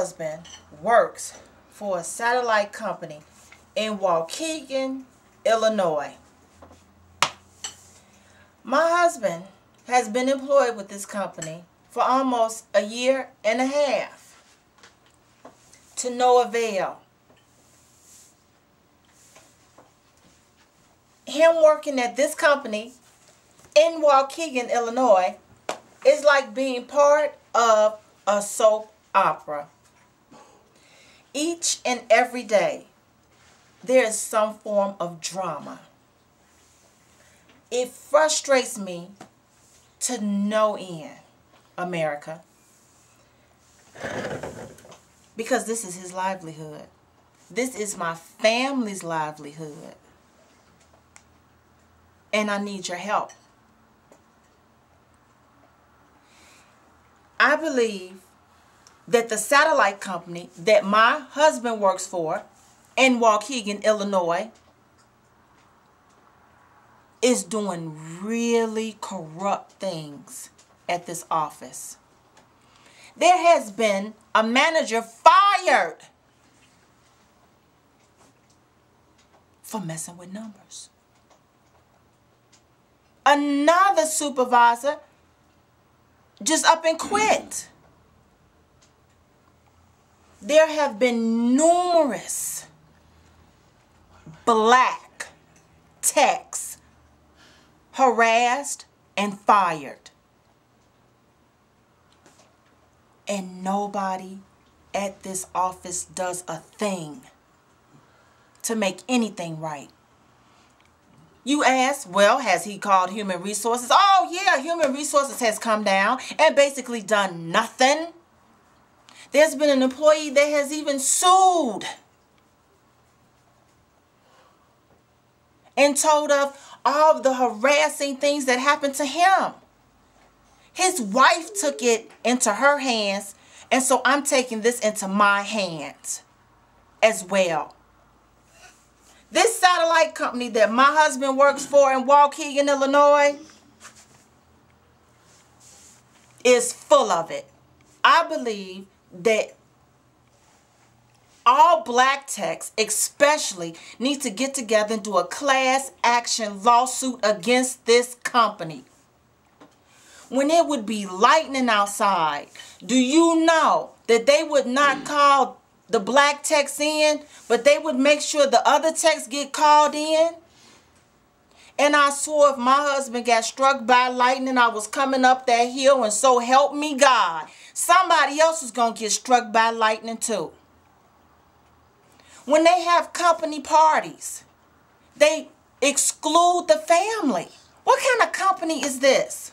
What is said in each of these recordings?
husband works for a satellite company in Waukegan, Illinois. My husband has been employed with this company for almost a year and a half, to no avail. Him working at this company in Waukegan, Illinois is like being part of a soap opera. Each and every day, there is some form of drama. It frustrates me to no end, America, because this is his livelihood. This is my family's livelihood. And I need your help. I believe that the satellite company that my husband works for in Waukegan, Illinois, is doing really corrupt things at this office. There has been a manager fired for messing with numbers. Another supervisor just up and quit. There have been numerous black techs harassed and fired. And nobody at this office does a thing to make anything right. You ask, well, has he called Human Resources? Oh, yeah, Human Resources has come down and basically done nothing. There's been an employee that has even sued and told of all of the harassing things that happened to him. His wife took it into her hands, and so I'm taking this into my hands as well. This satellite company that my husband works for in Waukegan, Illinois, is full of it. I believe that all black techs especially need to get together and do a class action lawsuit against this company. When it would be lightning outside, do you know that they would not call the black techs in, but they would make sure the other techs get called in? And I swore if my husband got struck by lightning, I was coming up that hill, and so help me God, somebody else was going to get struck by lightning too. When they have company parties, they exclude the family. What kind of company is this?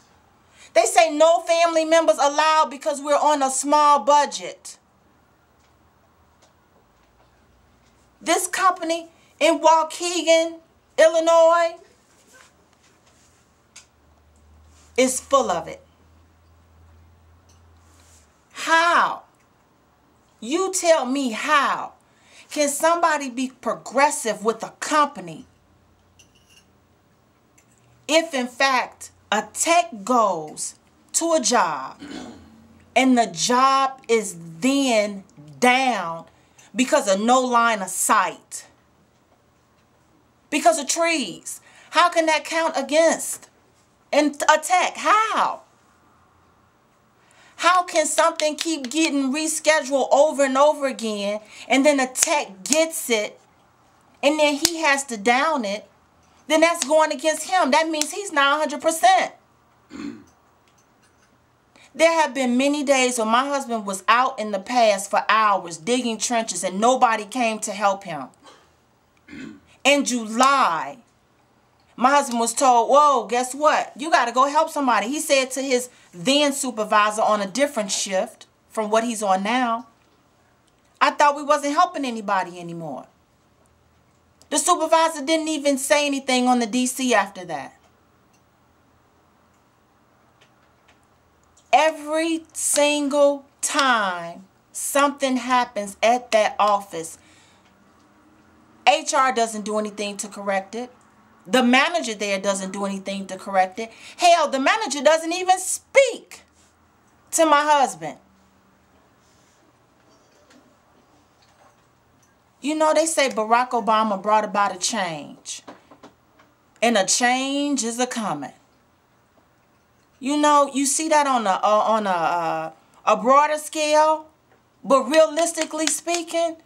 They say no family members allowed because we're on a small budget. This company in Waukegan, Illinois, is full of it. How? You tell me how can somebody be progressive with a company if in fact a tech goes to a job and the job is then down because of no line of sight, because of trees? How can that count against a tech? How? How can something keep getting rescheduled over and over again, and then a tech gets it, and then he has to down it? Then that's going against him. That means he's not 100%. There have been many days when my husband was out in the past for hours digging trenches and nobody came to help him. In July, my husband was told, whoa, guess what? You got to go help somebody. He said to his then supervisor on a different shift from what he's on now, I thought we wasn't helping anybody anymore. The supervisor didn't even say anything on the DC after that. Every single time something happens at that office, HR doesn't do anything to correct it. The manager there doesn't do anything to correct it. Hell, the manager doesn't even speak to my husband. You know, they say Barack Obama brought about a change. And a change is a coming. You know, you see that on a broader scale. But realistically speaking,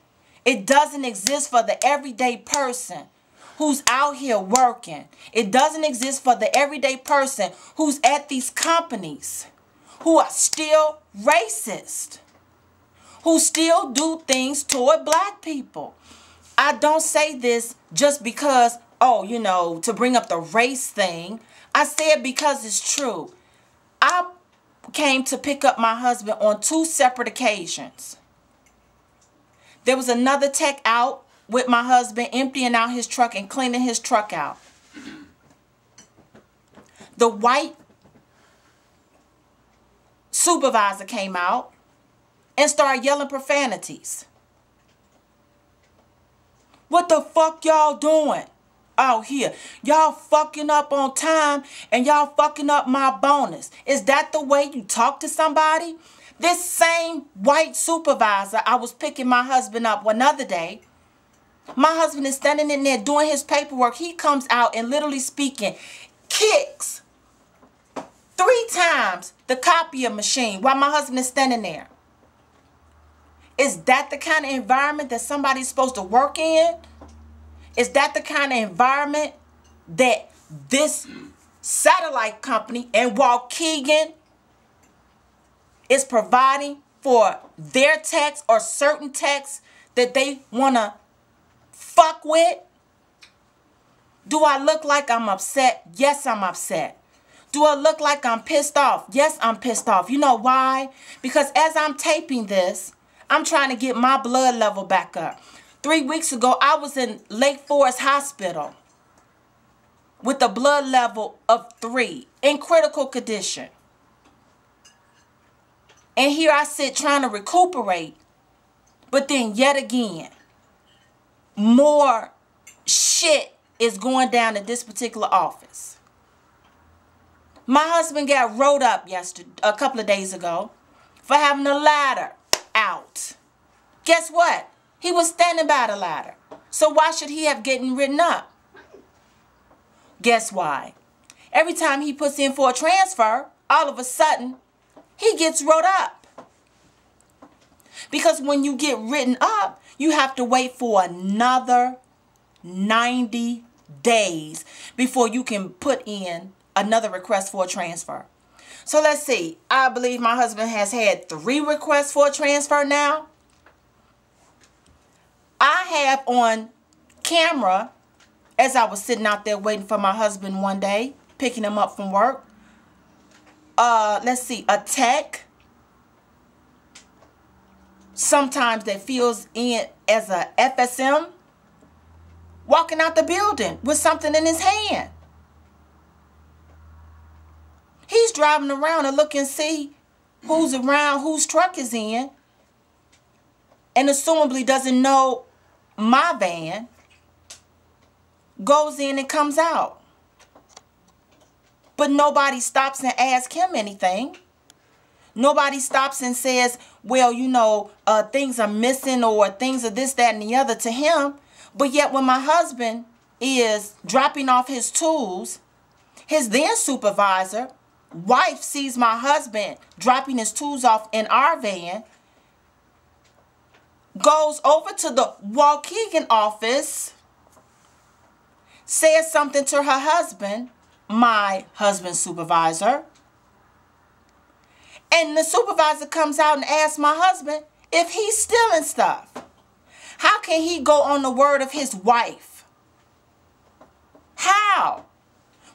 it doesn't exist for the everyday person who's out here working. It doesn't exist for the everyday person who's at these companies who are still racist, who still do things toward black people. I don't say this just because, oh, you know, to bring up the race thing. I say it because it's true. I came to pick up my husband on 2 separate occasions. There was another tech out with my husband emptying out his truck and cleaning his truck out. The white supervisor came out and started yelling profanities. What the fuck y'all doing out here? Y'all fucking up on time and y'all fucking up my bonus. Is that the way you talk to somebody? This same white supervisor, I was picking my husband up one other day. My husband is standing in there doing his paperwork. He comes out and literally speaking, kicks 3 times the copier machine while my husband is standing there. Is that the kind of environment that somebody's supposed to work in? Is that the kind of environment that this satellite company and Waukegan is providing for their techs or certain techs that they want to fuck with? Do I look like I'm upset? Yes, I'm upset. Do I look like I'm pissed off? Yes, I'm pissed off. You know why? Because as I'm taping this, I'm trying to get my blood level back up. 3 weeks ago, I was in Lake Forest Hospital with a blood level of 3 in critical condition. And here I sit trying to recuperate. But then yet again, more shit is going down at this particular office. My husband got wrote up a couple of days ago for having a ladder out. Guess what? He was standing by the ladder. So why should he have gotten written up? Guess why? Every time he puts in for a transfer, all of a sudden, he gets wrote up. Because when you get written up, you have to wait for another 90 days before you can put in another request for a transfer. So let's see. I believe my husband has had 3 requests for a transfer now. I have on camera, as I was sitting out there waiting for my husband one day, picking him up from work. Let's see, a tech. Sometimes that fills in as a FSM, walking out the building with something in his hand. He's driving around to look and see who's around, whose truck is in, and assumably doesn't know my van, goes in and comes out. But nobody stops and asks him anything. Nobody stops and says, well, you know, things are missing or things of this, that, and the other to him. But yet when my husband is dropping off his tools, his then supervisor, wife, sees my husband dropping his tools off in our van, goes over to the Waukegan office, says something to her husband, my husband's supervisor, and the supervisor comes out and asks my husband if he's stealing stuff. How can he go on the word of his wife? How?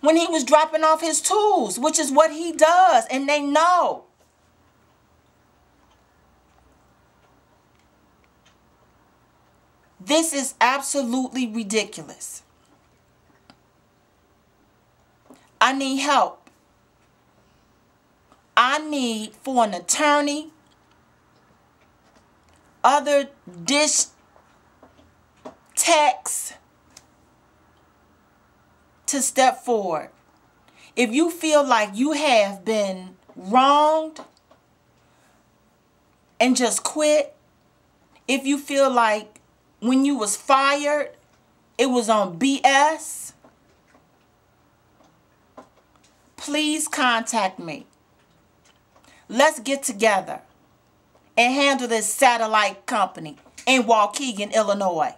When he was dropping off his tools, which is what he does, and they know. This is absolutely ridiculous. I need help. I need for an attorney, other dish techs to step forward. If you feel like you have been wronged and just quit, if you feel like when you was fired, it was on BS, please contact me. Let's get together and handle this satellite company in Waukegan, Illinois.